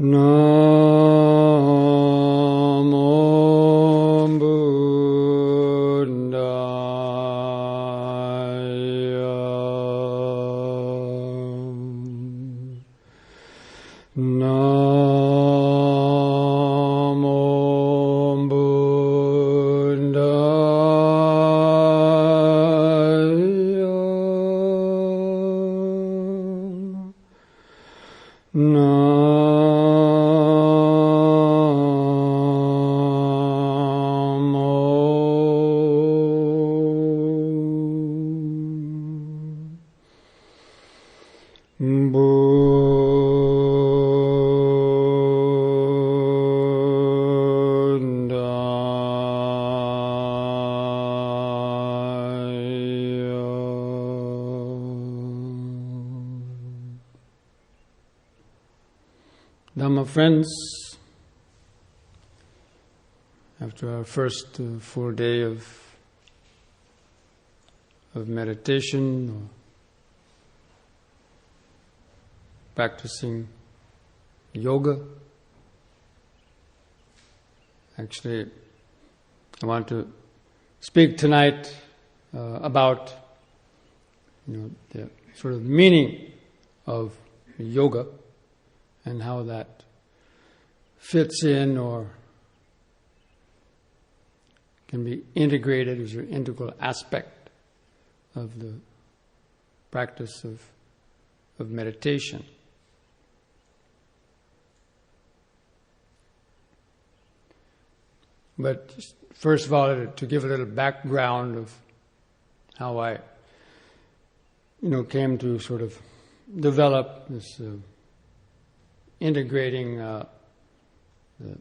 Namo Buddhaya. Namo Buddhaya. Dhamma friends, after our first full day of meditation, or practicing yoga, actually I want to speak tonight about the sort of meaning of yoga and how that fits in or can be integrated as an integral aspect of the practice of meditation. But first of all, to give a little background of how I came to sort of develop this integrating the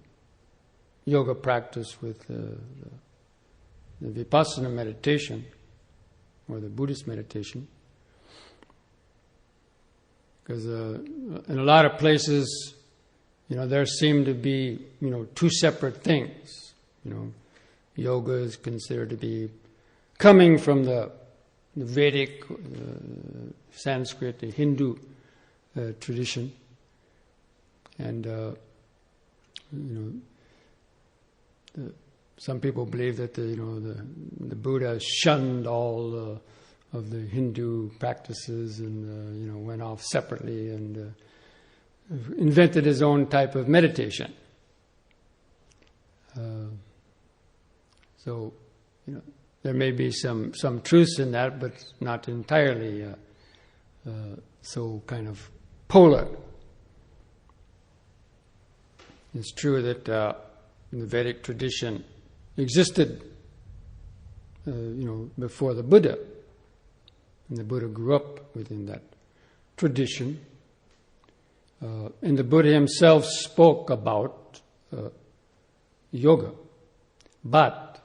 yoga practice with the Vipassana meditation, or the Buddhist meditation. Because in a lot of places, there seem to be, two separate things. Yoga is considered to be coming from the Vedic, Sanskrit, the Hindu tradition. And, some people believe that the Buddha shunned all of the Hindu practices and, went off separately and invented his own type of meditation. So, there may be some truth in that, but not entirely so kind of polar. It's true that the Vedic tradition existed, before the Buddha, and the Buddha grew up within that tradition. And the Buddha himself spoke about yoga. But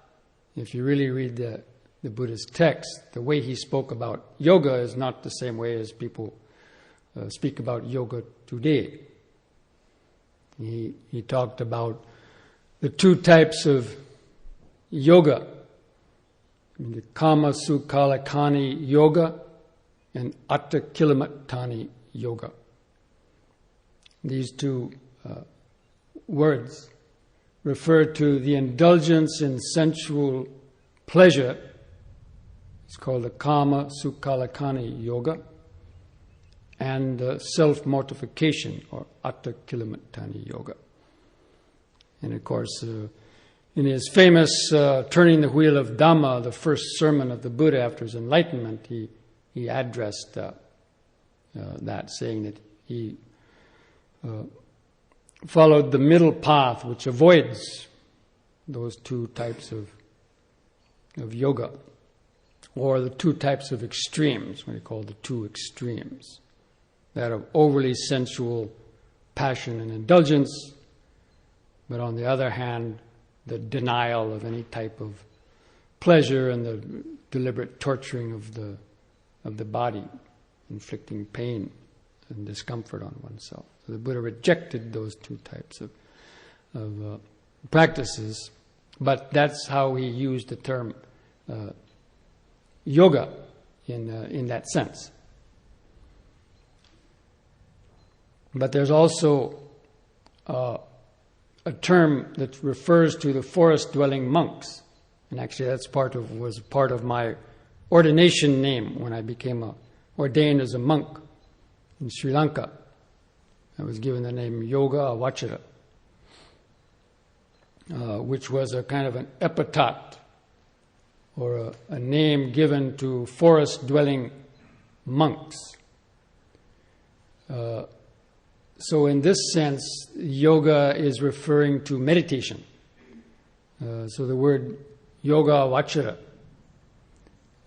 if you really read the Buddha's text, the way he spoke about yoga is not the same way as people speak about yoga today. He talked about the two types of yoga, the Kama Sukhalakani yoga and Atta Kilamatani yoga. These two words refer to the indulgence in sensual pleasure. It's called the Kama Sukhalakani yoga, and self-mortification, or Atta Kilamatani yoga. And of course, in his famous Turning the Wheel of Dhamma, the first sermon of the Buddha after his enlightenment, he addressed that, saying that he followed the middle path, which avoids those two types of yoga, or the two types of extremes, what he called the two extremes. That of overly sensual passion and indulgence, but on the other hand, the denial of any type of pleasure and the deliberate torturing of the body, inflicting pain and discomfort on oneself. So the Buddha rejected those two types of practices, but that's how he used the term yoga in that sense. But there's also a term that refers to the forest-dwelling monks. And actually was part of my ordination name when I became ordained as a monk in Sri Lanka. I was given the name Yoga Avachara, which was a kind of an epithet or a name given to forest-dwelling monks. So in this sense, yoga is referring to meditation. So the word yoga avachara,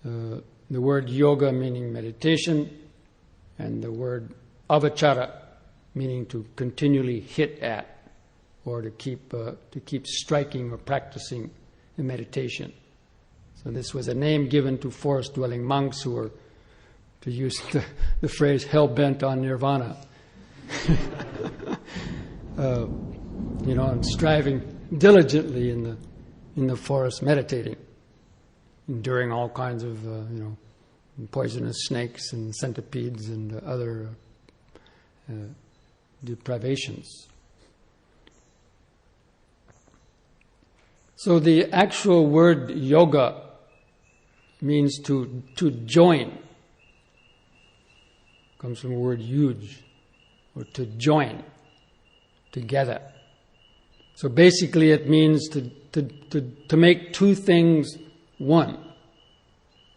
the word yoga meaning meditation, and the word avachara meaning to continually hit at, or to keep striking or practicing the meditation. So this was a name given to forest-dwelling monks who were, to use the phrase, hell-bent on nirvana. And striving diligently in the forest, meditating, enduring all kinds of poisonous snakes and centipedes and other deprivations. So the actual word yoga means to join. Comes from the word yuj, or to join together. So basically it means to make two things one,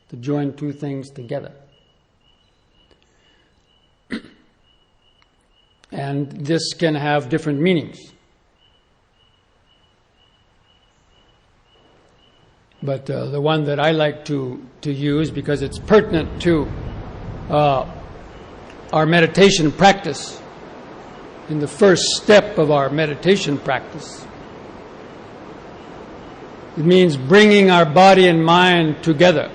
to join two things together. And this can have different meanings. But the one that I like to use, because it's pertinent to our meditation practice, in the first step of our meditation practice, it means bringing our body and mind together,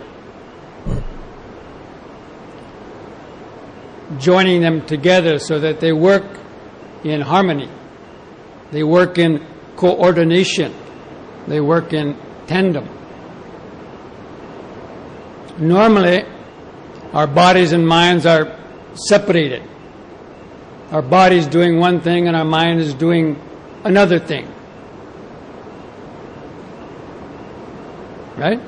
joining them together so that they work in harmony, they work in coordination, they work in tandem. Normally, our bodies and minds are separated. Our body is doing one thing and our mind is doing another thing. Right?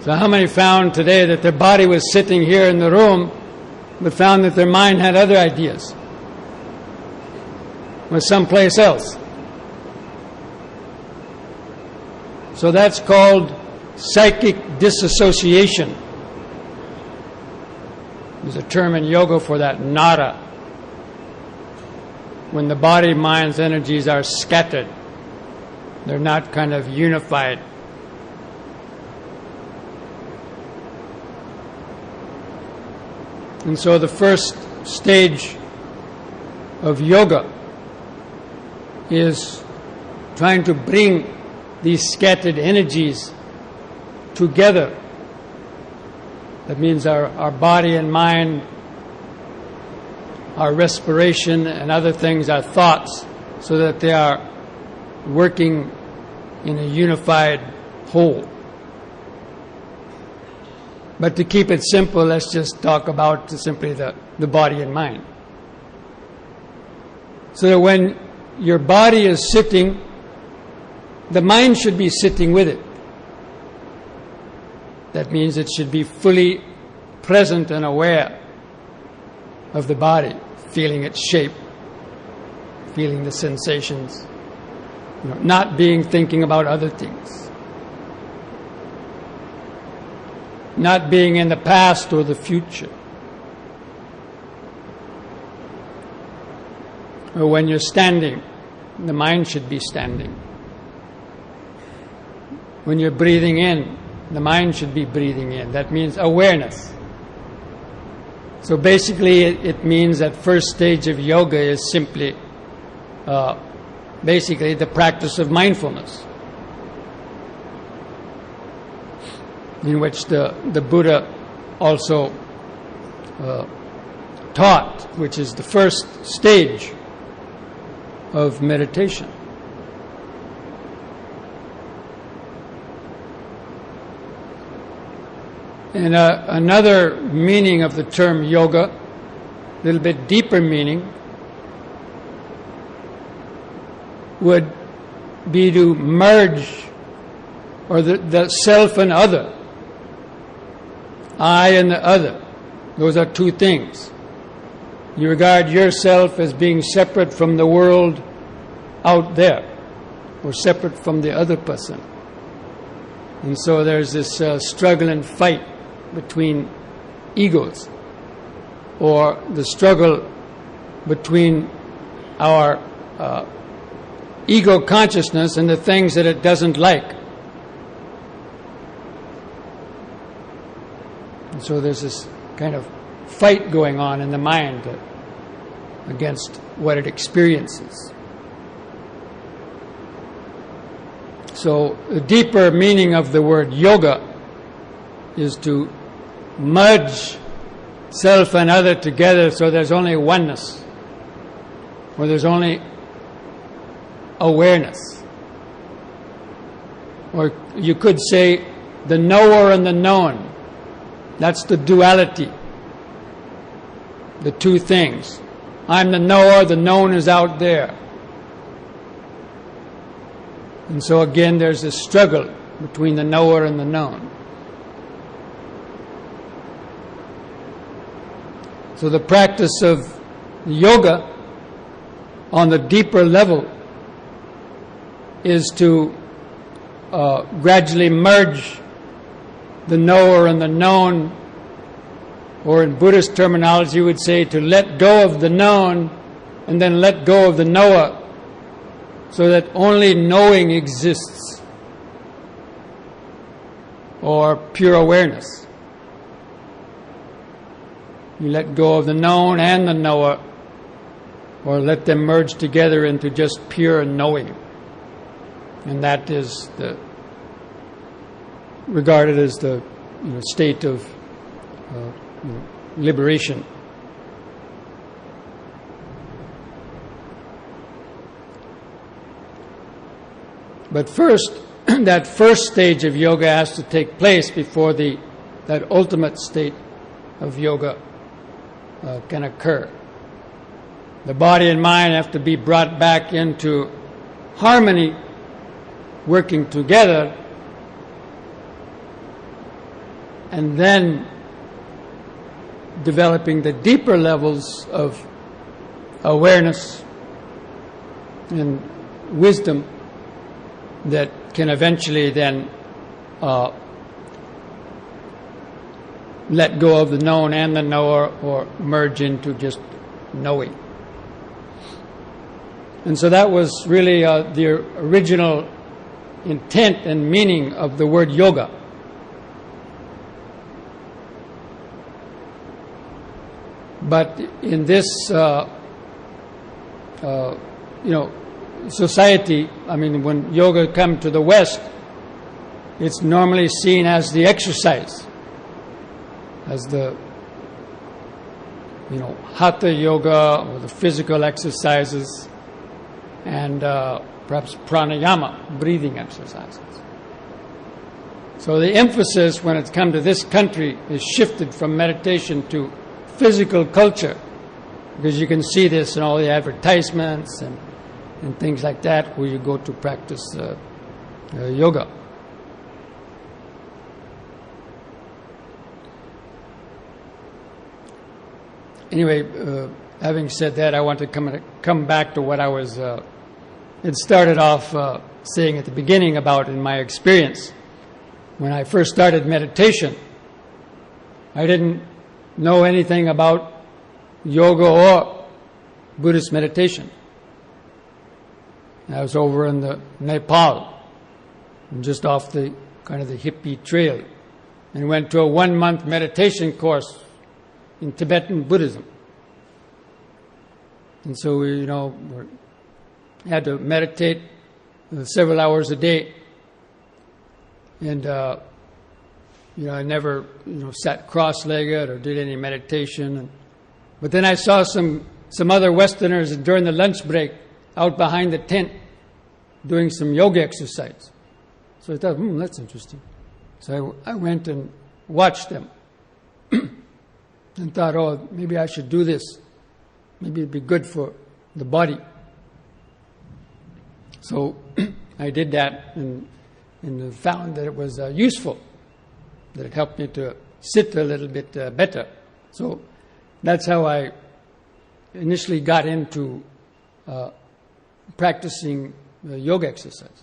So how many found today that their body was sitting here in the room, but found that their mind had other ideas? Was someplace else. So that's called psychic disassociation. There's a term in yoga for that, nada. When the body, mind's energies are scattered, they're not kind of unified. And so the first stage of yoga is trying to bring these scattered energies together. That means our body and mind, our respiration and other things, our thoughts, so that they are working in a unified whole. But to keep it simple, let's just talk about simply the body and mind. So that when your body is sitting, the mind should be sitting with it. That means it should be fully present and aware of the body, feeling its shape, feeling the sensations, not thinking about other things, not being in the past or the future. Or when you're standing, the mind should be standing. When you're breathing in, the mind should be breathing in. That means awareness. So basically it means that first stage of yoga is simply basically the practice of mindfulness, in which the Buddha also taught, which is the first stage of meditation. And another meaning of the term yoga, a little bit deeper meaning, would be to merge, or the self and other, I and the other. Those are two things. You regard yourself as being separate from the world out there, or separate from the other person. And so there's this struggle and fight between egos, or the struggle between our ego consciousness and the things that it doesn't like. And so there's this kind of fight going on in the mind against what it experiences. So the deeper meaning of the word yoga is to merge self and other together so there's only oneness, or there's only awareness. Or you could say the knower and the known. That's the duality, the two things. I'm the knower, the known is out there. And so again there's this struggle between the knower and the known. So the practice of yoga on the deeper level is to gradually merge the knower and the known, or in Buddhist terminology you would say to let go of the known and then let go of the knower, so that only knowing exists, or pure awareness. You let go of the known and the knower, or let them merge together into just pure knowing. And that is regarded as the state of liberation. But first, that first stage of yoga has to take place before that ultimate state of yoga can occur. The body and mind have to be brought back into harmony, working together, and then developing the deeper levels of awareness and wisdom that can eventually then let go of the known and the knower, or merge into just knowing. And so that was really the original intent and meaning of the word yoga. But in this, society, when yoga comes to the West, it's normally seen as the exercise, as the, hatha yoga, or the physical exercises, and perhaps pranayama, breathing exercises. So the emphasis when it's come to this country is shifted from meditation to physical culture, because you can see this in all the advertisements and things like that where you go to practice yoga. Anyway, having said that, I want to come back to what I was it started off saying at the beginning about in my experience. When I first started meditation, I didn't know anything about yoga or Buddhist meditation. I was over in Nepal, just off the kind of the hippie trail, and went to a 1-month meditation course in Tibetan Buddhism. And so we, had to meditate several hours a day. And, I never, sat cross-legged or did any meditation. But then I saw some other Westerners during the lunch break out behind the tent doing some yoga exercise. So I thought, that's interesting. So I went and watched them and thought, maybe I should do this. Maybe it'd be good for the body. So I did that and found that it was useful, that it helped me to sit a little bit better. So that's how I initially got into practicing yoga exercise.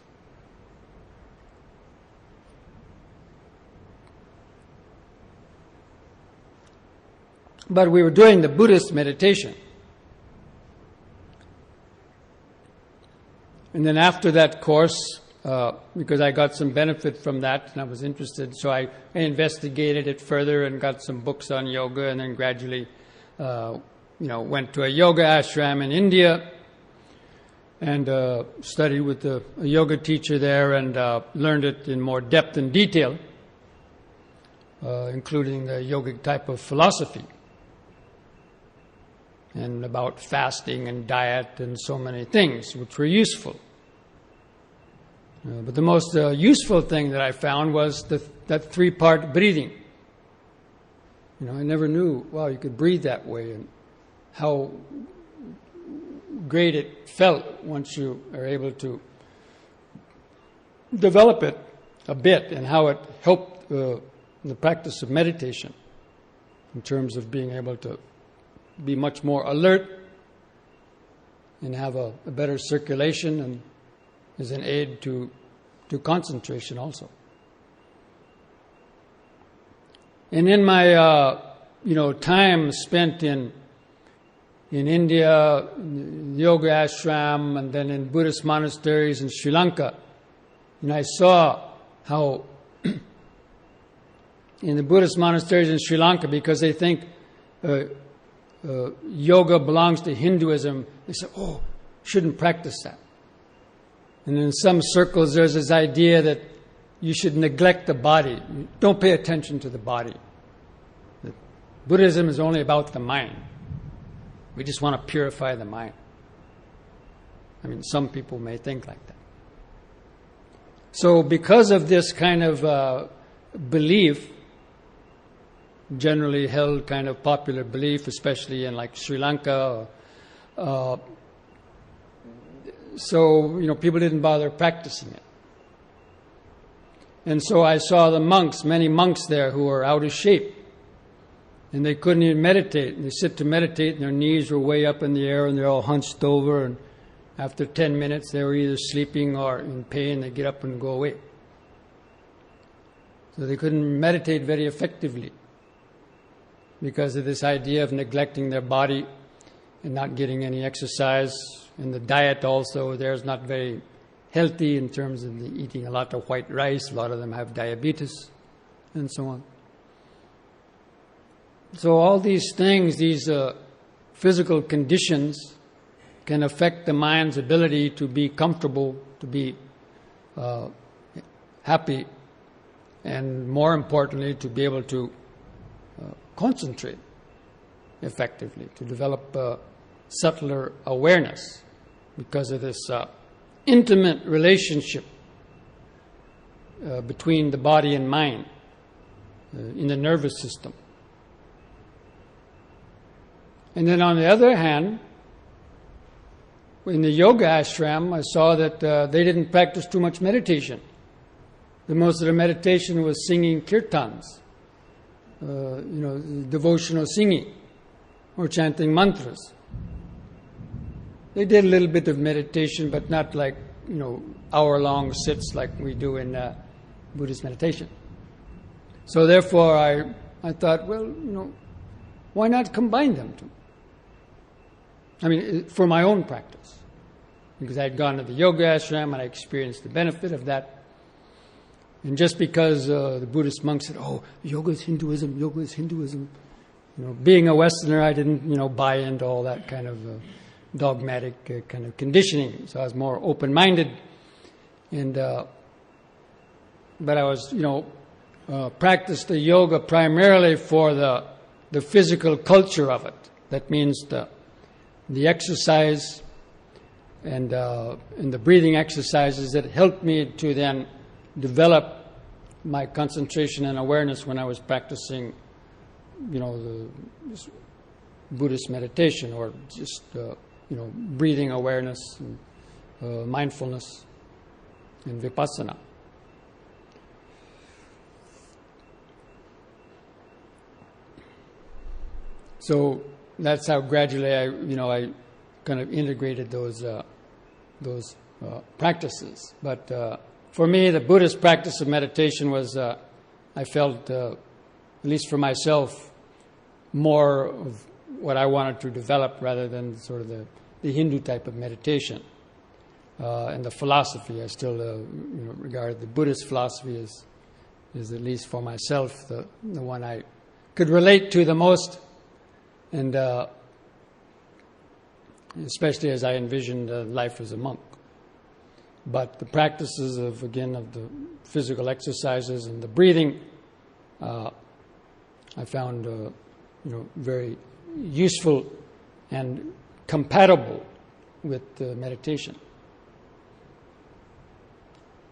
But we were doing the Buddhist meditation. And then after that course, because I got some benefit from that and I was interested, so I investigated it further and got some books on yoga, and then gradually went to a yoga ashram in India and studied with a yoga teacher there and learned it in more depth and detail, including the yogic type of philosophy and about fasting and diet and so many things which were useful. But the most useful thing that I found was that three-part breathing. I never knew, wow, you could breathe that way, and how great it felt once you are able to develop it a bit, and how it helped in the practice of meditation in terms of being able to be much more alert and have a better circulation, and is an aid to concentration also. And in my time spent in India, in yoga ashram, and then in Buddhist monasteries in Sri Lanka, and I saw how in the Buddhist monasteries in Sri Lanka, because they think yoga belongs to Hinduism, they say, oh, shouldn't practice that. And in some circles there's this idea that you should neglect the body. Don't pay attention to the body. That Buddhism is only about the mind. We just want to purify the mind. Some people may think like that. So because of this kind of belief, generally held kind of popular belief, especially in like Sri Lanka, so people didn't bother practicing it. And so I saw many monks there who were out of shape, and they couldn't even meditate. And they sit to meditate, and their knees were way up in the air, and they're all hunched over, and after 10 minutes they were either sleeping or in pain. They get up and go away. So they couldn't meditate very effectively because of this idea of neglecting their body and not getting any exercise. And the diet also there is not very healthy in terms of eating a lot of white rice. A lot of them have diabetes and so on. So all these things, these physical conditions, can affect the mind's ability to be comfortable, to be happy, and more importantly, to be able to concentrate effectively, to develop subtler awareness because of this intimate relationship between the body and mind in the nervous system. And then on the other hand, in the yoga ashram, I saw that they didn't practice too much meditation. The most of the meditation was singing kirtans, devotional singing or chanting mantras. They did a little bit of meditation, but not like, hour-long sits like we do in Buddhist meditation. So therefore, I thought, well, why not combine them two? For my own practice. Because I had gone to the yoga ashram and I experienced the benefit of that. And just because the Buddhist monks said, oh, yoga is Hinduism, being a Westerner, I didn't, buy into all that kind of dogmatic kind of conditioning. So I was more open-minded. And but I was, practiced the yoga primarily for the physical culture of it. That means the exercise and the breathing exercises that helped me to then develop my concentration and awareness when I was practicing, the Buddhist meditation or just, breathing awareness and mindfulness and Vipassana. So that's how gradually I kind of integrated those practices. But for me, the Buddhist practice of meditation was, I felt, at least for myself, more of what I wanted to develop rather than sort of the Hindu type of meditation. And the philosophy, I still regard the Buddhist philosophy as at least for myself, the one I could relate to the most, and especially as I envisioned life as a monk. But the practices of the physical exercises and the breathing, I found very useful and compatible with meditation.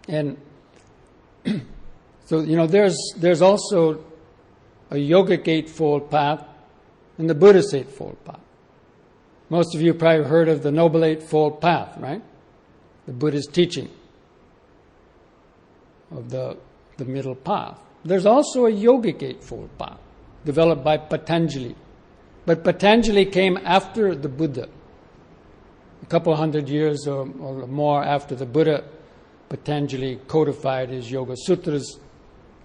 And so there's also a yogic eightfold path and the Buddhist eightfold path. Most of you probably heard of the Noble Eightfold Path, right? The Buddhist teaching of the middle path. There's also a yogic eightfold path developed by Patanjali. But Patanjali came after the Buddha. A couple hundred years or more after the Buddha, Patanjali codified his Yoga Sutras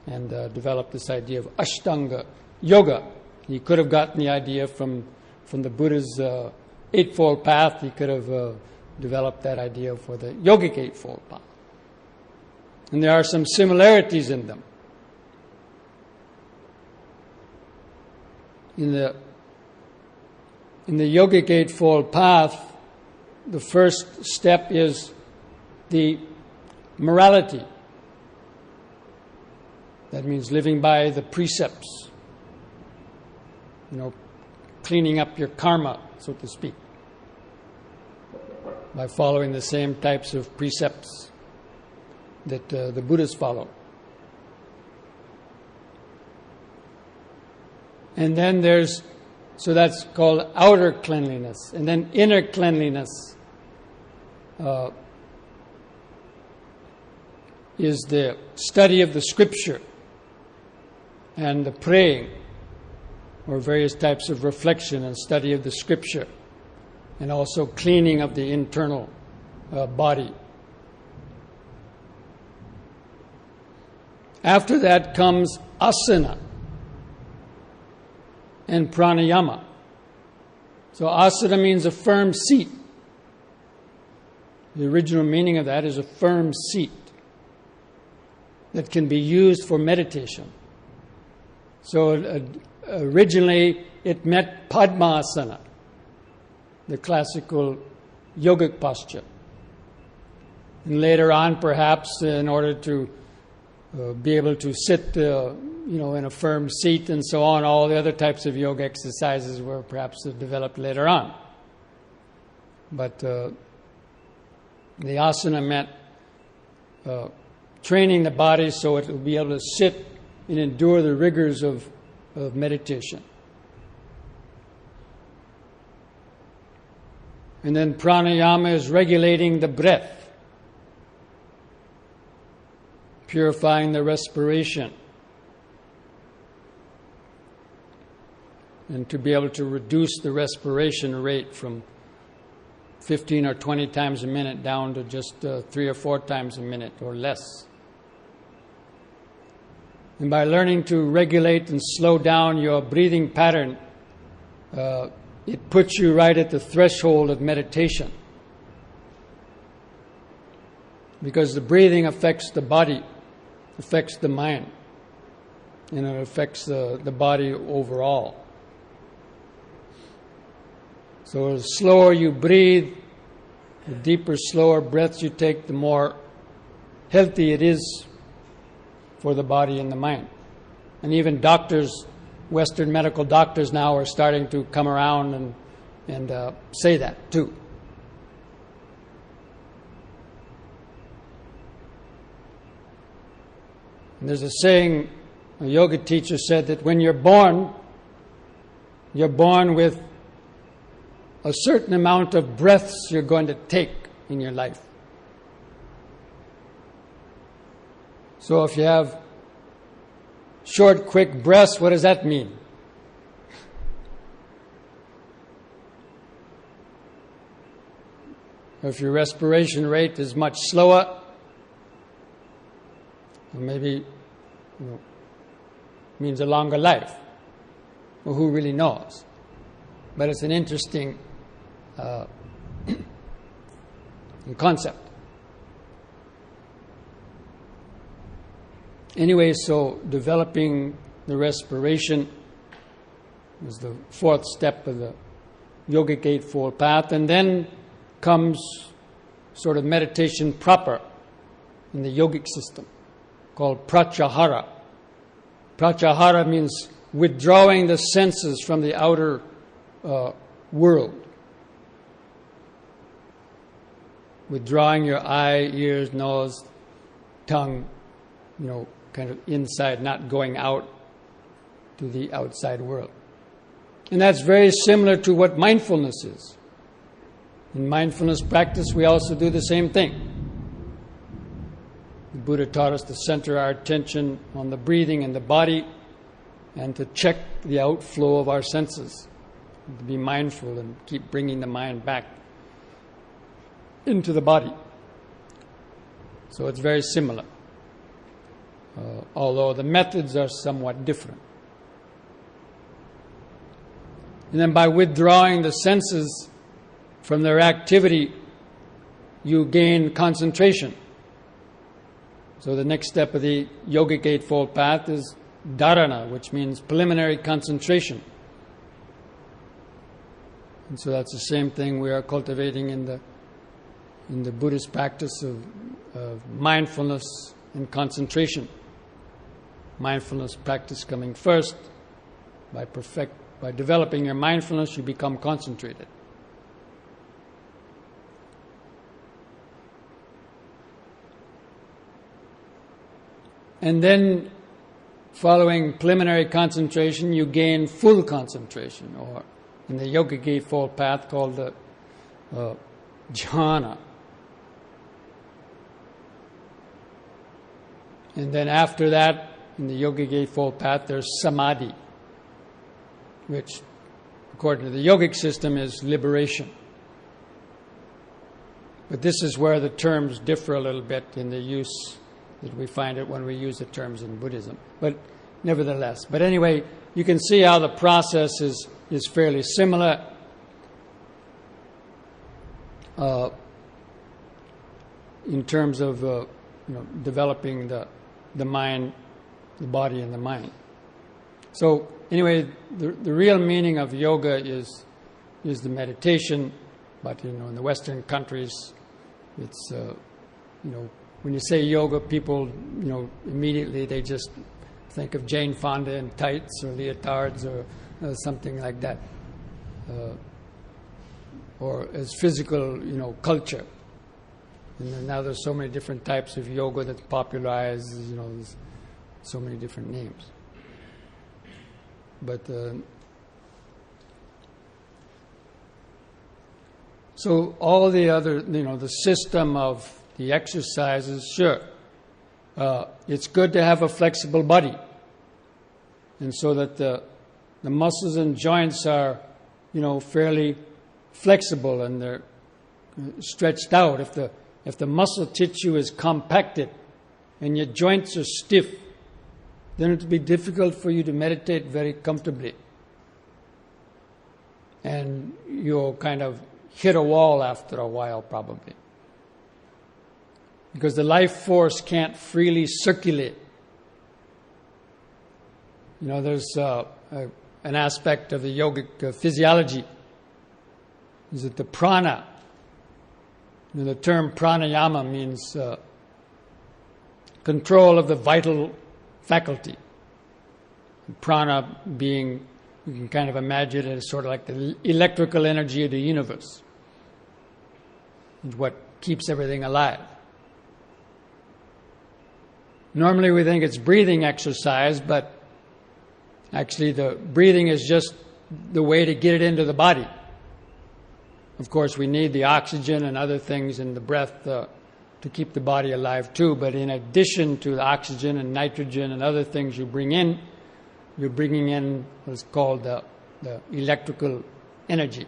and developed this idea of Ashtanga Yoga. He could have gotten the idea from the Buddha's Eightfold Path. He could have developed that idea for the Yogic Eightfold Path. And there are some similarities in them. In the Yogic Eightfold Path, the first step is the morality. That means living by the precepts. Cleaning up your karma, so to speak, by following the same types of precepts that the Buddhists follow. And then so that's called outer cleanliness. And then inner cleanliness is the study of the scripture and the praying, or various types of reflection and study of the scripture, and also cleaning of the internal body. After that comes asana and pranayama. So asana means a firm seat. The original meaning of that is a firm seat that can be used for meditation. So originally it meant Padmasana, the classical yogic posture. And later on, perhaps, in order to be able to sit in a firm seat and so on, all the other types of yoga exercises were perhaps developed later on. But the asana meant training the body so it will be able to sit and endure the rigors of meditation. And then pranayama is regulating the breath, purifying the respiration, and to be able to reduce the respiration rate from 15 or 20 times a minute down to just 3 or 4 times a minute or less. And by learning to regulate and slow down your breathing pattern, it puts you right at the threshold of meditation. Because the breathing affects the body, affects the mind, and it affects the body overall. So the slower you breathe, the deeper, slower breaths you take, the more healthy it is for the body and the mind. And even doctors, Western medical doctors now are starting to come around and say that too. And there's a saying, a yoga teacher said that when you're born with a certain amount of breaths you're going to take in your life. So if you have short, quick breaths, what does that mean? If your respiration rate is much slower, maybe means a longer life. Well, who really knows? But it's an interesting concept. Anyway, so developing the respiration is the fourth step of the Yogic Eightfold Path, and then comes sort of meditation proper in the yogic system, called pratyahara. Pratyahara means withdrawing the senses from the outer world. Withdrawing your eye, ears, nose, tongue, kind of inside, not going out to the outside world. And that's very similar to what mindfulness is. In mindfulness practice, we also do the same thing. The Buddha taught us to center our attention on the breathing and the body and to check the outflow of our senses, to be mindful and keep bringing the mind back into the body. So it's very similar, although the methods are somewhat different. And then by withdrawing the senses from their activity, you gain concentration. So the next step of the Yogic Eightfold Path is dharana, which means preliminary concentration. And so that's the same thing we are cultivating in the Buddhist practice of mindfulness and concentration. Mindfulness practice coming first. By developing your mindfulness, you become concentrated. And then, following preliminary concentration, you gain full concentration, or in the Yogic Eightfold Path called the jhana. And then after that, in the Yogic Eightfold Path, there's samadhi, which, according to the yogic system, is liberation. But this is where the terms differ a little bit in the use that we find it when we use the terms in Buddhism. But nevertheless. But anyway, you can see how the process is fairly similar. In terms of developing the mind, the body, and the mind. So anyway, the real meaning of yoga is the meditation, but in the Western countries, it's when you say yoga, people immediately they just think of Jane Fonda in tights or leotards or something like that, or as physical culture. And then now there's so many different types of yoga that's popularized. There's so many different names. But so all the other, the system of the exercises, sure, it's good to have a flexible body, and so that the muscles and joints are, fairly flexible and they're stretched out. If the muscle tissue is compacted and your joints are stiff, then it will be difficult for you to meditate very comfortably. And you'll kind of hit a wall after a while, probably. Because the life force can't freely circulate. There's an aspect of the yogic physiology, is that the prana, the term pranayama means control of the vital faculty. Prana being, you can kind of imagine it as sort of like the electrical energy of the universe. It's what keeps everything alive. Normally we think it's breathing exercise, but actually the breathing is just the way to get it into the body. Of course, we need the oxygen and other things in the breath to keep the body alive too. But in addition to the oxygen and nitrogen and other things you bring in, you're bringing in what's called the electrical energy,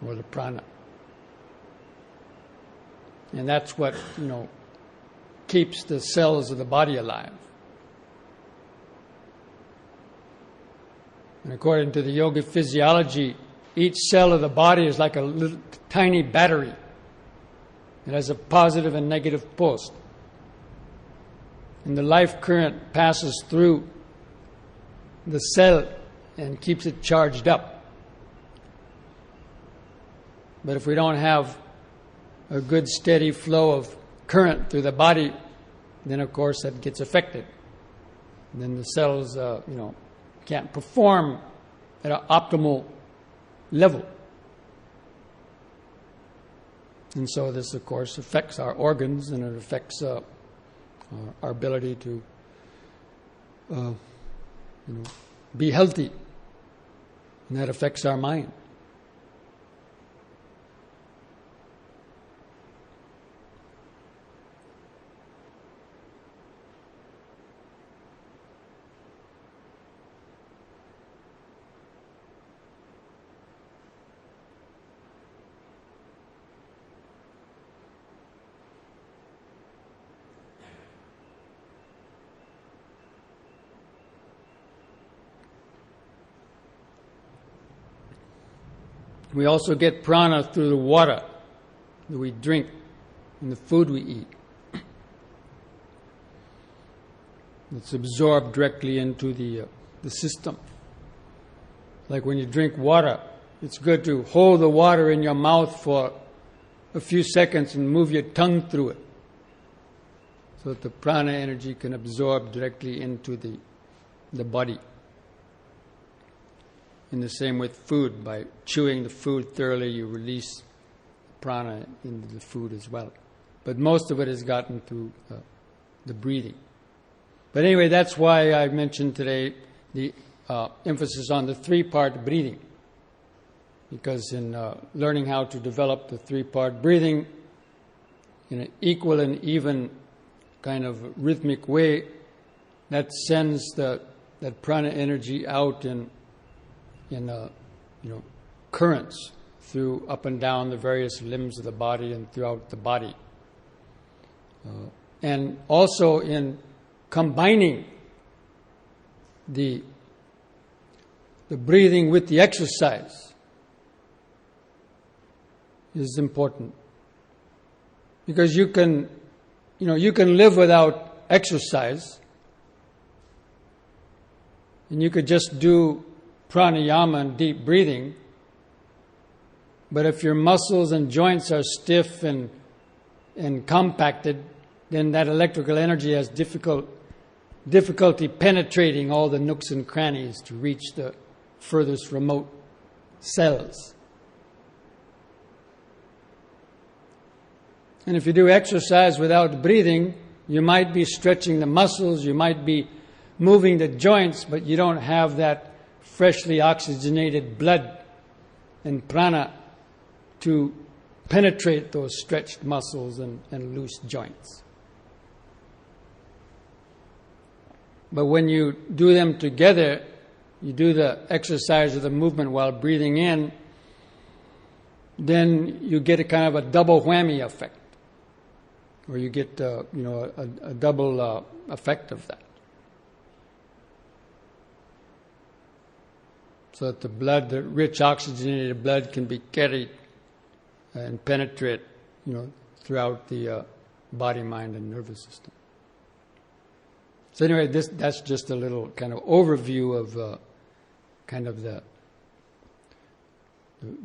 or the prana. And that's what, keeps the cells of the body alive. And according to the yoga physiology, each cell of the body is like a little tiny battery. It has a positive and negative pulse. And the life current passes through the cell and keeps it charged up. But if we don't have a good steady flow of current through the body, then of course that gets affected. And then the cells, can't perform at an optimal level. And so this, of course, affects our organs, and it affects our ability to be healthy. And that affects our mind. We also get prana through the water that we drink and the food we eat. It's absorbed directly into the system. Like when you drink water, it's good to hold the water in your mouth for a few seconds and move your tongue through it, so that the prana energy can absorb directly into the body. In the same with food, by chewing the food thoroughly, you release prana into the food as well. But most of it is gotten through the breathing. But anyway, that's why I mentioned today the emphasis on the three-part breathing. Because in learning how to develop the three-part breathing in an equal and even kind of rhythmic way, that sends that prana energy out in currents through up and down the various limbs of the body and throughout the body. And also in combining the breathing with the exercise is important. Because you can live without exercise, and you could just do pranayama and deep breathing, but if your muscles and joints are stiff and compacted, then that electrical energy has difficulty penetrating all the nooks and crannies to reach the furthest remote cells. And if you do exercise without breathing, you might be stretching the muscles, you might be moving the joints, but you don't have that freshly oxygenated blood and prana to penetrate those stretched muscles and loose joints. But when you do them together, you do the exercise of the movement while breathing in, then you get a kind of a double whammy effect, or you get a double effect of that. So that the blood, the rich oxygenated blood, can be carried and penetrate, throughout the body, mind, and nervous system. So anyway, that's just a little kind of overview of kind of the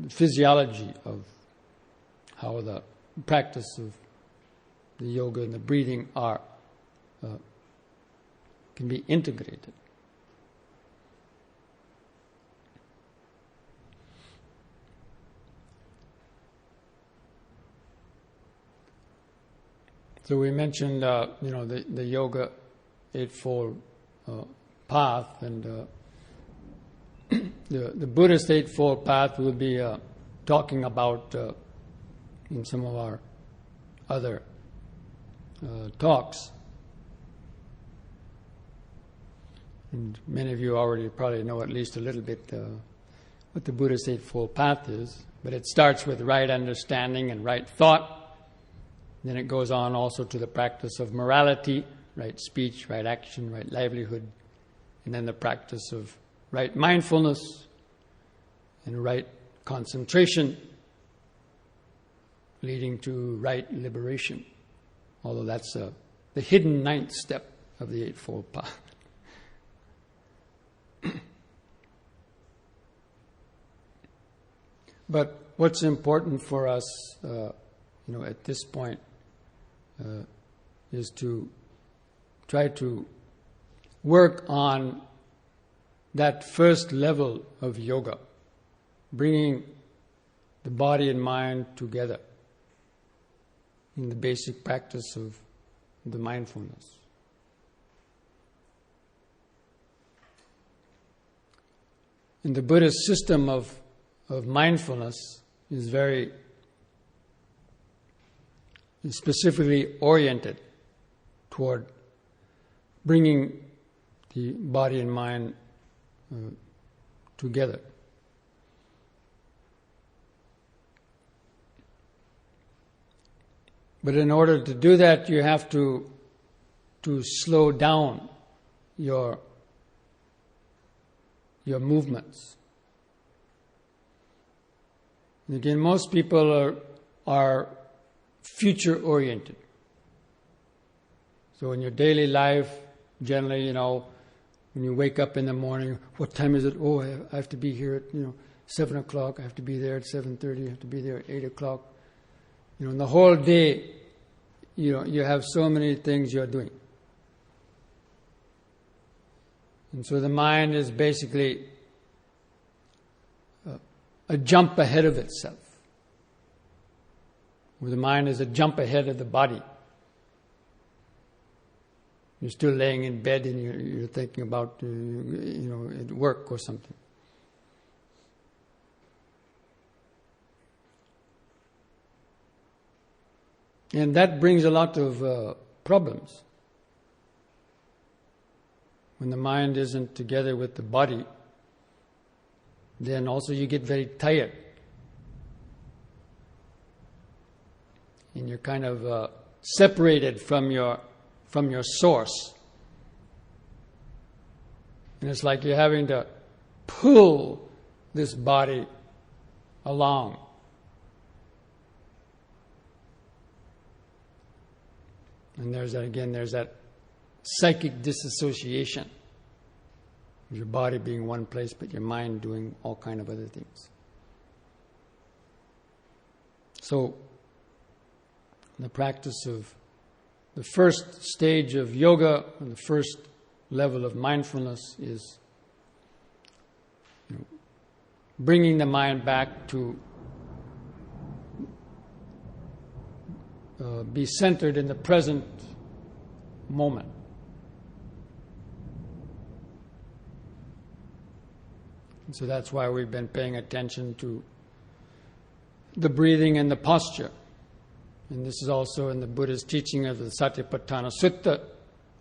physiology of how the practice of the yoga and the breathing can be integrated. So we mentioned, the Yoga Eightfold Path, and the Buddhist Eightfold Path we'll be talking about in some of our other talks. And many of you already probably know at least a little bit what the Buddhist Eightfold Path is. But it starts with right understanding and right thought. Then it goes on also to the practice of morality, right speech, right action, right livelihood. And then the practice of right mindfulness and right concentration, leading to right liberation. Although that's the hidden ninth step of the Eightfold Path. But what's important for us, at this point, is to try to work on that first level of yoga, bringing the body and mind together in the basic practice of the mindfulness. In the Buddhist system of mindfulness is very specifically oriented toward bringing the body and mind together. But in order to do that, you have to slow down your movements. And again, most people are future-oriented. So in your daily life, generally, when you wake up in the morning, what time is it? Oh, I have to be here at 7 o'clock. I have to be there at 7:30. I have to be there at 8 o'clock. In the whole day, you have so many things you're doing. And so the mind is basically a jump ahead of itself. Where the mind is a jump ahead of the body. You're still laying in bed and you're thinking about, at work or something. And that brings a lot of problems. When the mind isn't together with the body, then also you get very tired. And you're kind of separated from your source. And it's like you're having to pull this body along. And there's that psychic disassociation. Your body being one place, but your mind doing all kind of other things. So, the practice of the first stage of yoga, and the first level of mindfulness is bringing the mind back to be centered in the present moment. And so that's why we've been paying attention to the breathing and the posture. And this is also in the Buddha's teaching of the Satipatthana Sutta.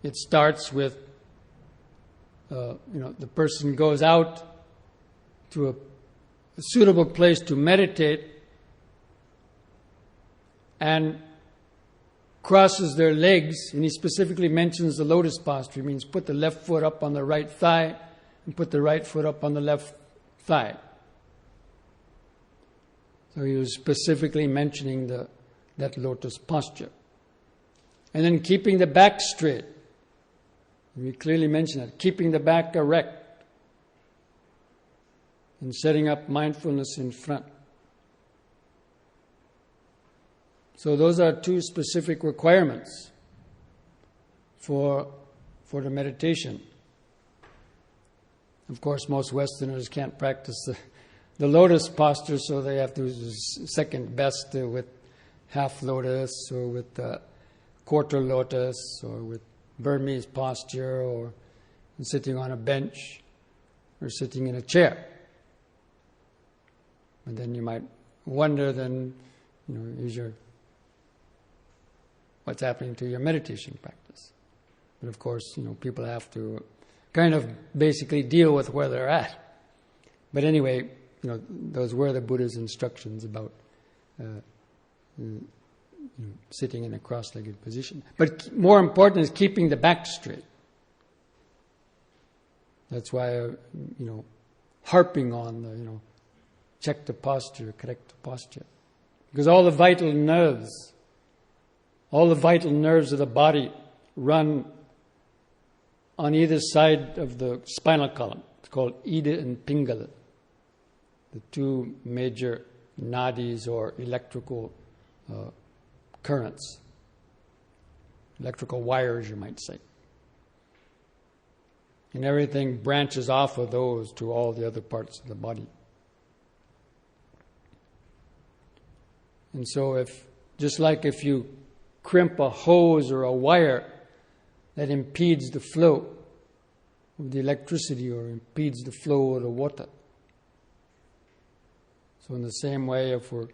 It starts with, the person goes out to a suitable place to meditate and crosses their legs, and he specifically mentions the lotus posture. It means put the left foot up on the right thigh and put the right foot up on the left thigh. So he was specifically mentioning that lotus posture. And then keeping the back straight. We clearly mention that. Keeping the back erect. And setting up mindfulness in front. So those are two specific requirements for the meditation. Of course, most Westerners can't practice the lotus posture, so they have to do second best with half lotus or with quarter lotus or with Burmese posture or sitting on a bench or sitting in a chair. And then you might wonder then, is your what's happening to your meditation practice. But of course, people have to kind of basically deal with where they're at. But anyway, those were the Buddha's instructions about sitting in a cross-legged position. But more important is keeping the back straight. That's why, harping on the, check the posture, correct the posture. Because all the vital nerves of the body run on either side of the spinal column. It's called Ida and Pingala, the two major nadis or electrical currents, electrical wires, you might say. And everything branches off of those to all the other parts of the body. And so just like if you crimp a hose or a wire that impedes the flow of the electricity or impedes the flow of the water. So in the same way, if we're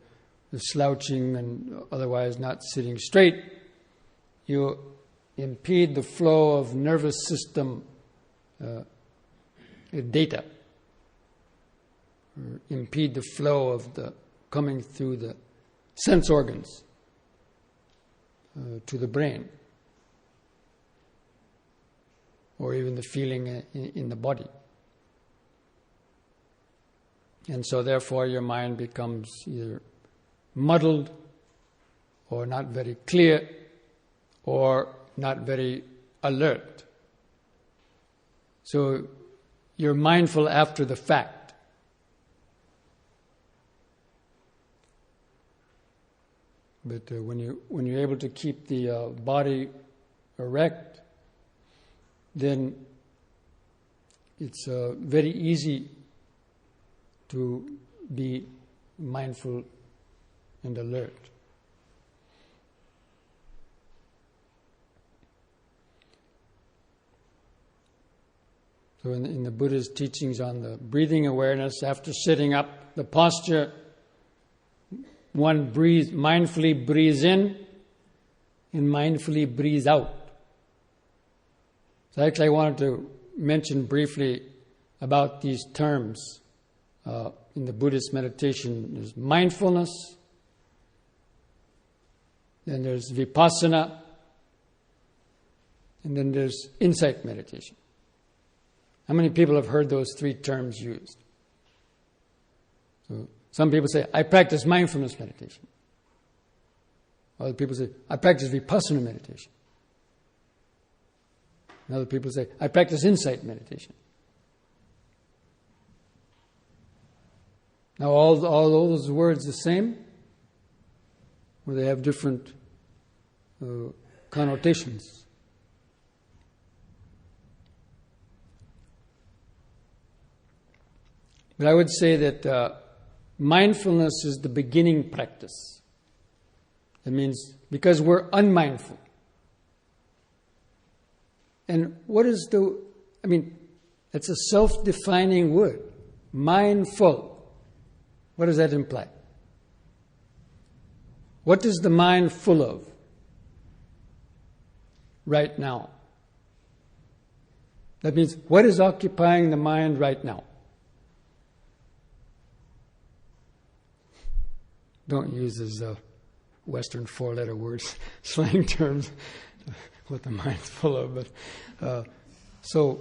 slouching and otherwise not sitting straight, you impede the flow of nervous system data, or impede the flow of the coming through the sense organs to the brain, or even the feeling in the body. And so therefore your mind becomes either muddled or not very clear or not very alert. So you're mindful after the fact. But when you're able to keep the body erect, then it's very easy to be mindful and alert. So in the Buddha's teachings on the breathing awareness, after sitting up, the posture, one mindfully breathes in and mindfully breathes out. So actually I wanted to mention briefly about these terms. In the Buddhist meditation, there's mindfulness, then there's Vipassana, and then there's insight meditation. How many people have heard those three terms used? So some people say, I practice mindfulness meditation. Other people say, I practice Vipassana meditation. And other people say, I practice insight meditation. Now, all those words the same, or they have different connotations? But I would say that mindfulness is the beginning practice. It means because we're unmindful. And what is it's a self-defining word. Mindful. What does that imply? What is the mind full of right now? That means, what is occupying the mind right now? Don't use as Western four-letter words, slang terms, what the mind's full of. But so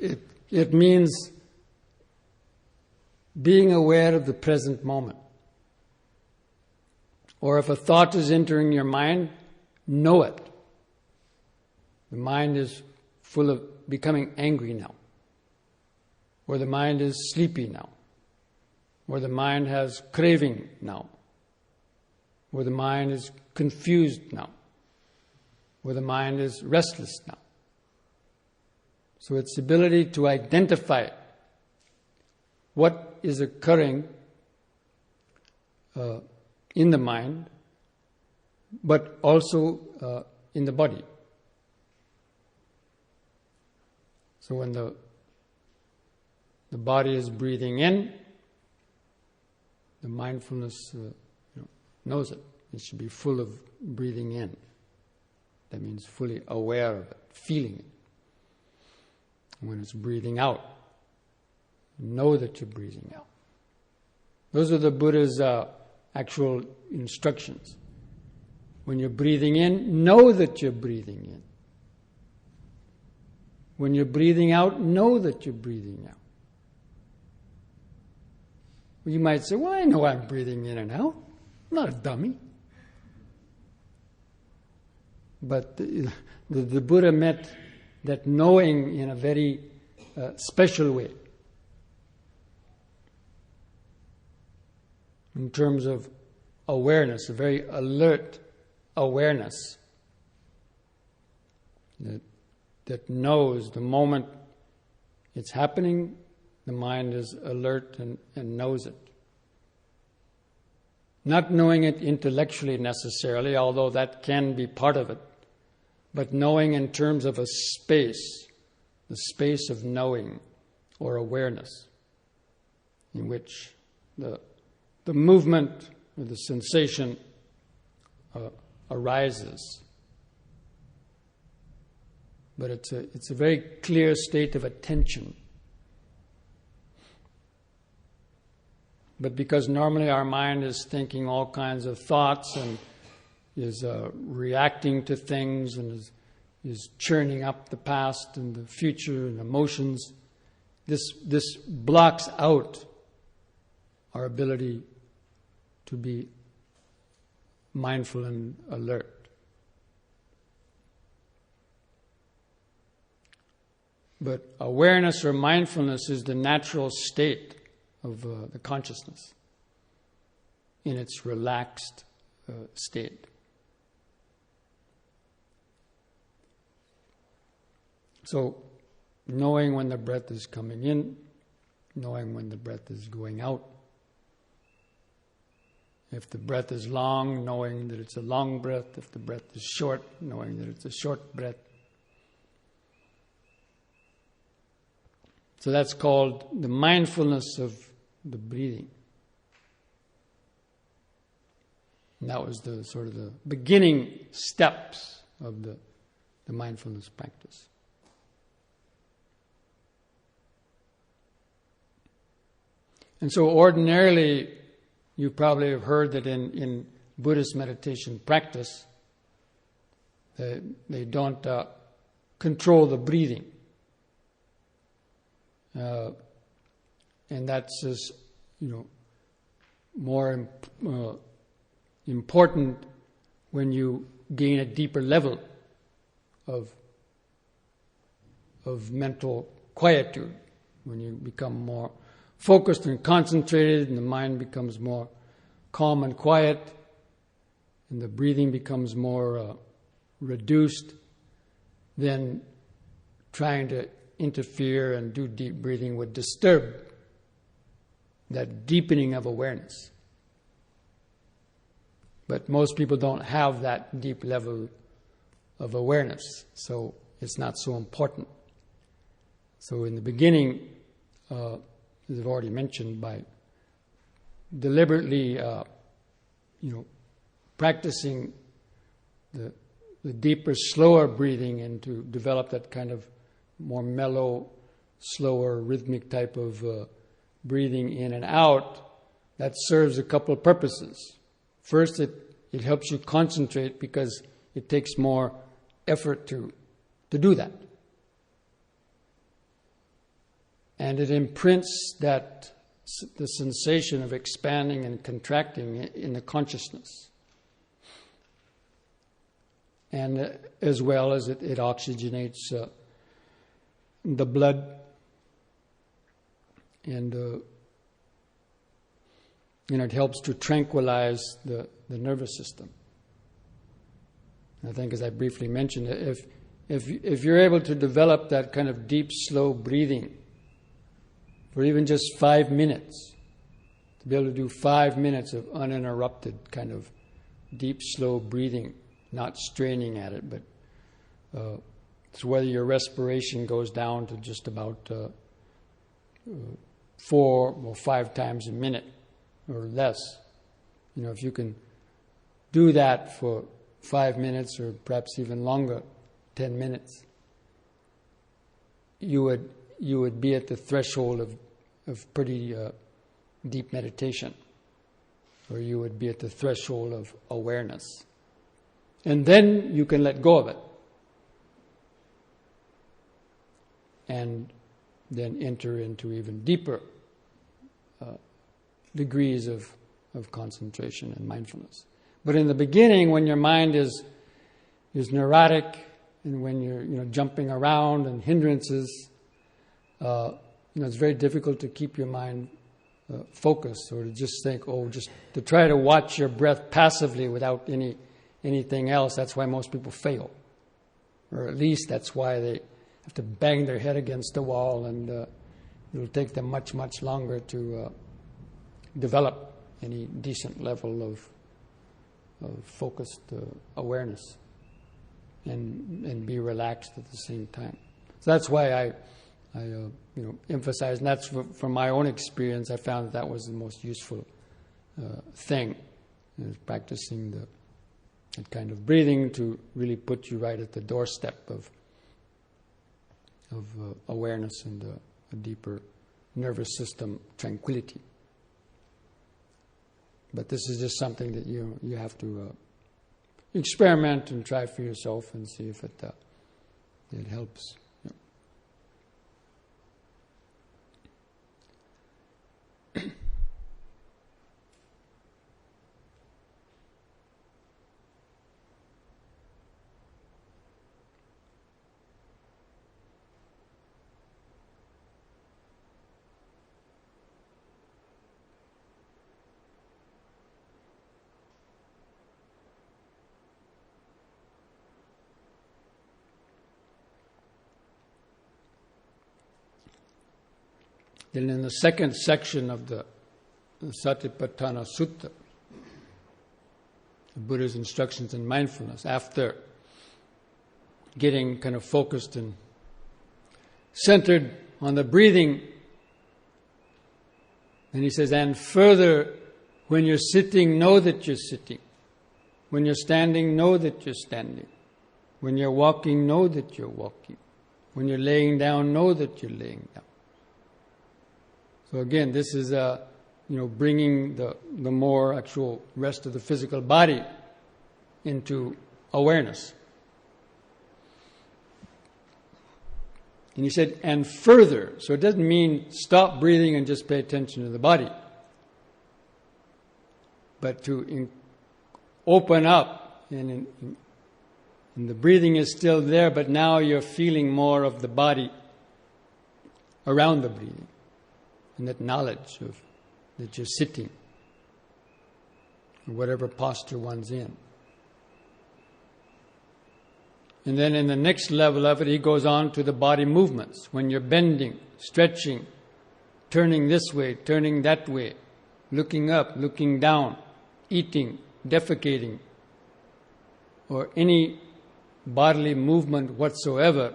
it means being aware of the present moment. Or if a thought is entering your mind, know it. The mind is full of becoming angry now. Or the mind is sleepy now. Or the mind has craving now. Or the mind is confused now. Or the mind is restless now. So its ability to identify what is occurring in the mind, but also in the body. So when the body is breathing in, the mindfulness knows it. It should be full of breathing in. That means fully aware of it, feeling it. And when it's breathing out, know that you're breathing out. Those are the Buddha's actual instructions. When you're breathing in, know that you're breathing in. When you're breathing out, know that you're breathing out. Well, you might say, well, I know I'm breathing in and out. I'm not a dummy. But the Buddha meant that knowing in a very special way. In terms of awareness, a very alert awareness that knows the moment it's happening, the mind is alert and knows it. Not knowing it intellectually necessarily, although that can be part of it, but knowing in terms of a space, the space of knowing or awareness, in which the movement or the sensation arises. But it's a very clear state of attention. But because normally our mind is thinking all kinds of thoughts and is reacting to things and is churning up the past and the future and emotions, this blocks out our ability to be mindful and alert. But awareness or mindfulness is the natural state of the consciousness in its relaxed state. So, knowing when the breath is coming in, knowing when the breath is going out. If the breath is long, knowing that it's a long breath. If the breath is short, knowing that it's a short breath. So that's called the mindfulness of the breathing. And that was the sort of the beginning steps of the mindfulness practice. And so ordinarily, you probably have heard that in Buddhist meditation practice, they don't control the breathing. And that's just, more important when you gain a deeper level of mental quietude, when you become more focused and concentrated, and the mind becomes more calm and quiet, and the breathing becomes more reduced, then trying to interfere and do deep breathing would disturb that deepening of awareness. But most people don't have that deep level of awareness, so it's not so important. So in the beginning, as I've already mentioned, by deliberately, practicing the deeper, slower breathing and to develop that kind of more mellow, slower, rhythmic type of breathing in and out, that serves a couple of purposes. First, it helps you concentrate because it takes more effort to do that. And it imprints the sensation of expanding and contracting in the consciousness. And as well as it oxygenates the blood and it helps to tranquilize the nervous system. I think, as I briefly mentioned, if you're able to develop that kind of deep, slow breathing for even just 5 minutes, to be able to do 5 minutes of uninterrupted kind of deep, slow breathing, not straining at it, but it's whether your respiration goes down to just about 4 or 5 times a minute or less. If you can do that for 5 minutes or perhaps even longer, 10 minutes, you would be at the threshold of pretty deep meditation, or you would be at the threshold of awareness. And then you can let go of it. And then enter into even deeper degrees of concentration and mindfulness. But in the beginning, when your mind is neurotic, and when you're jumping around and hindrances, it's very difficult to keep your mind focused, or to just think, just to try to watch your breath passively without anything else. That's why most people fail, or at least that's why they have to bang their head against the wall, and it'll take them much, much longer to develop any decent level of focused awareness and be relaxed at the same time. So that's why I emphasize, and that's from my own experience. I found that was the most useful thing, is practicing that kind of breathing to really put you right at the doorstep of awareness and a deeper nervous system tranquility. But this is just something that you have to experiment and try for yourself and see if it helps. Then in the second section of the Satipatthana Sutta, the Buddha's instructions in mindfulness, after getting kind of focused and centered on the breathing, and he says, and further, when you're sitting, know that you're sitting. When you're standing, know that you're standing. When you're walking, know that you're walking. When you're laying down, know that you're laying down. So again, this is bringing the more actual rest of the physical body into awareness. And he said, and further. So it doesn't mean stop breathing and just pay attention to the body, but to open up, and the breathing is still there, but now you're feeling more of the body around the breathing. And that knowledge of that you're sitting, or whatever posture one's in. And then in the next level of it, he goes on to the body movements. When you're bending, stretching, turning this way, turning that way, looking up, looking down, eating, defecating, or any bodily movement whatsoever,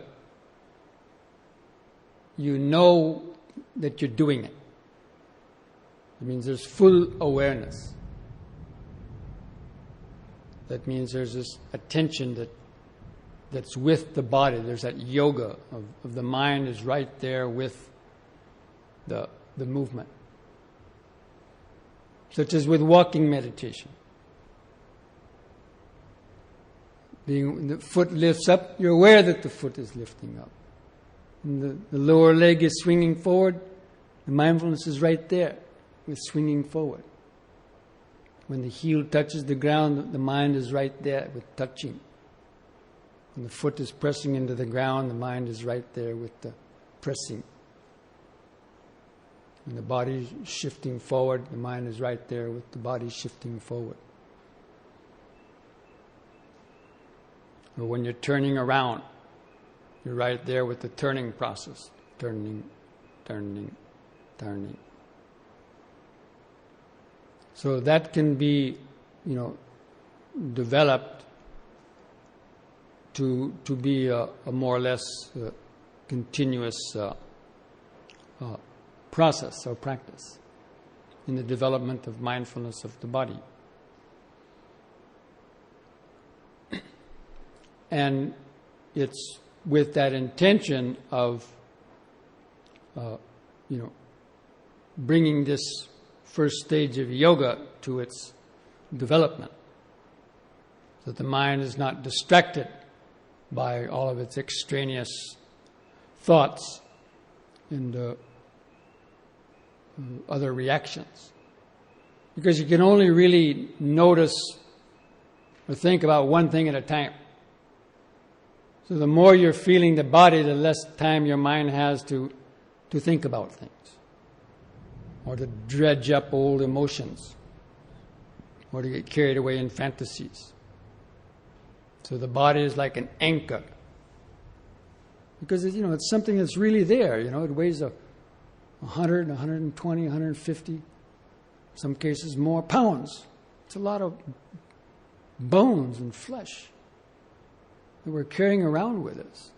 you know that you're doing it. It means there's full awareness. That means there's this attention that's with the body. There's that yoga of the mind is right there with the movement. Such as with walking meditation. The foot lifts up, you're aware that the foot is lifting up. And the lower leg is swinging forward, the mindfulness is right there with swinging forward. When the heel touches the ground, the mind is right there with touching. When the foot is pressing into the ground, the mind is right there with the pressing. When the body is shifting forward, the mind is right there with the body shifting forward. Or when you're turning around, you're right there with the turning process. Turning, turning, turning. So that can be, developed to be a more or less continuous process or practice in the development of mindfulness of the body. And it's with that intention of, bringing this first stage of yoga to its development. So that the mind is not distracted by all of its extraneous thoughts and other reactions. Because you can only really notice or think about one thing at a time. So the more you're feeling the body, the less time your mind has to think about things or to dredge up old emotions or to get carried away in fantasies. So the body is like an anchor because it's something that's really there. It weighs 100, 120, 150, some cases more pounds. It's a lot of bones and flesh that we're carrying around with us.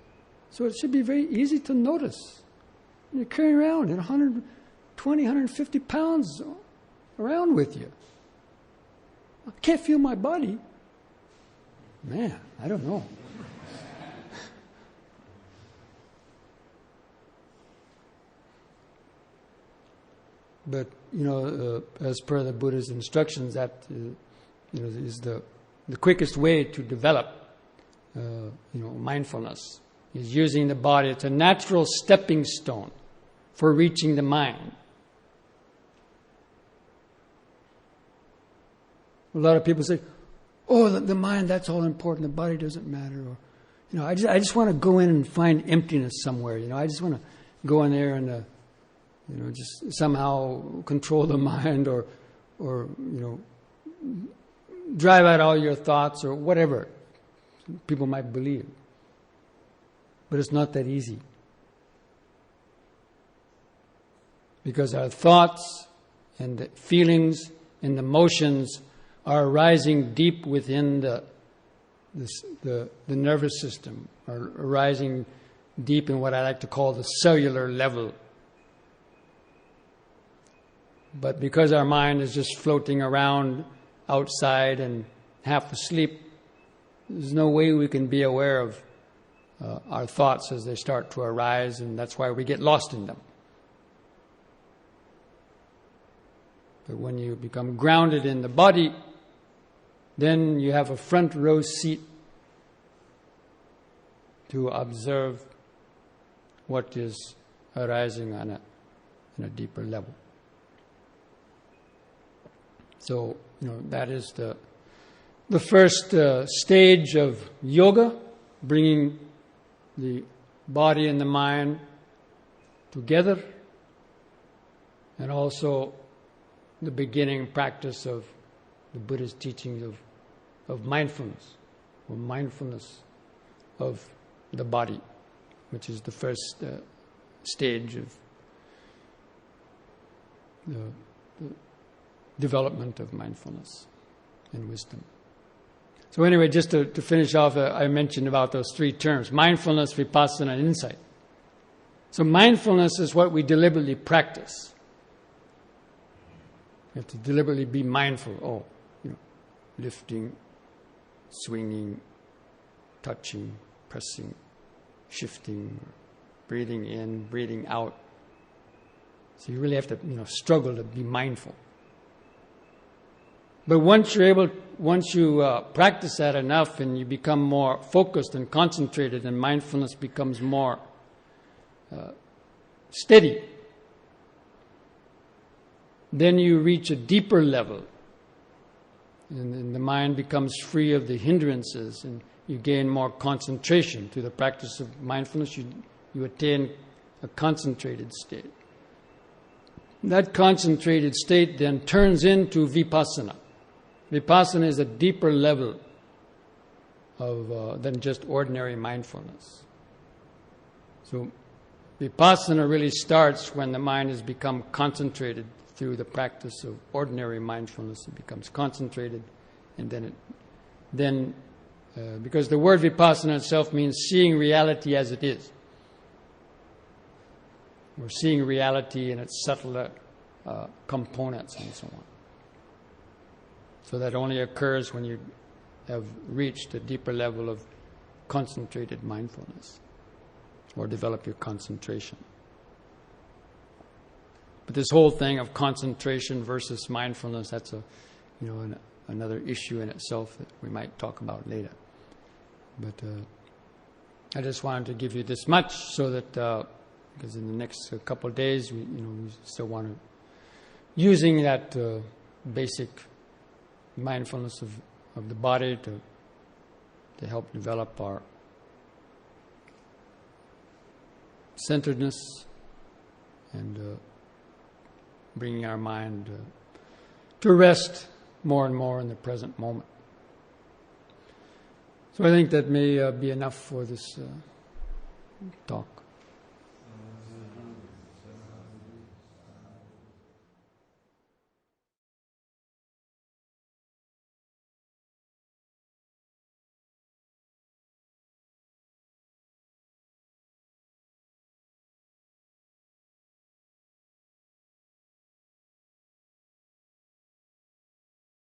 So it should be very easy to notice. You're carrying around 120, 150 pounds around with you. I can't feel my body. Man, I don't know. But, as per the Buddha's instructions, that is the quickest way to develop, mindfulness. Is using the body. It's a natural stepping stone for reaching the mind. A lot of people say, "Oh, the mind, that's all important. The body doesn't matter." Or, I just want to go in and find emptiness somewhere. I just want to go in there and, just somehow control the mind, or drive out all your thoughts, or whatever people might believe. But it's not that easy. Because our thoughts and the feelings and emotions are arising deep within the nervous system, are arising deep in what I like to call the cellular level. But because our mind is just floating around outside and half asleep, there's no way we can be aware of our thoughts as they start to arise, and that's why we get lost in them. But when you become grounded in the body, then you have a front row seat to observe what is arising on a deeper level. So, that is the first stage of yoga, bringing the body and the mind together, and also the beginning practice of the Buddha's teachings of mindfulness, or mindfulness of the body, which is the first stage of the development of mindfulness and wisdom. So anyway, just to finish off, I mentioned about those three terms: mindfulness, vipassana, and insight. So mindfulness is what we deliberately practice. You have to deliberately be mindful. Lifting, swinging, touching, pressing, shifting, breathing in, breathing out. So you really have to, struggle to be mindful. But once you practice that enough and you become more focused and concentrated, and mindfulness becomes more steady, then you reach a deeper level, and the mind becomes free of the hindrances, and you gain more concentration. Through the practice of mindfulness, you attain a concentrated state. That concentrated state then turns into vipassana. Vipassana is a deeper level than just ordinary mindfulness. So vipassana really starts when the mind has become concentrated through the practice of ordinary mindfulness. It becomes concentrated, and then because the word vipassana itself means seeing reality as it is. We're seeing reality in its subtler components and so on. So that only occurs when you have reached a deeper level of concentrated mindfulness, or develop your concentration. But this whole thing of concentration versus mindfulness, that's another issue in itself that we might talk about later. But I just wanted to give you this much so that, because in the next couple of days, we still want to, using that basic mindfulness of the body to help develop our centeredness and bringing our mind to rest more and more in the present moment. So I think that may be enough for this talk.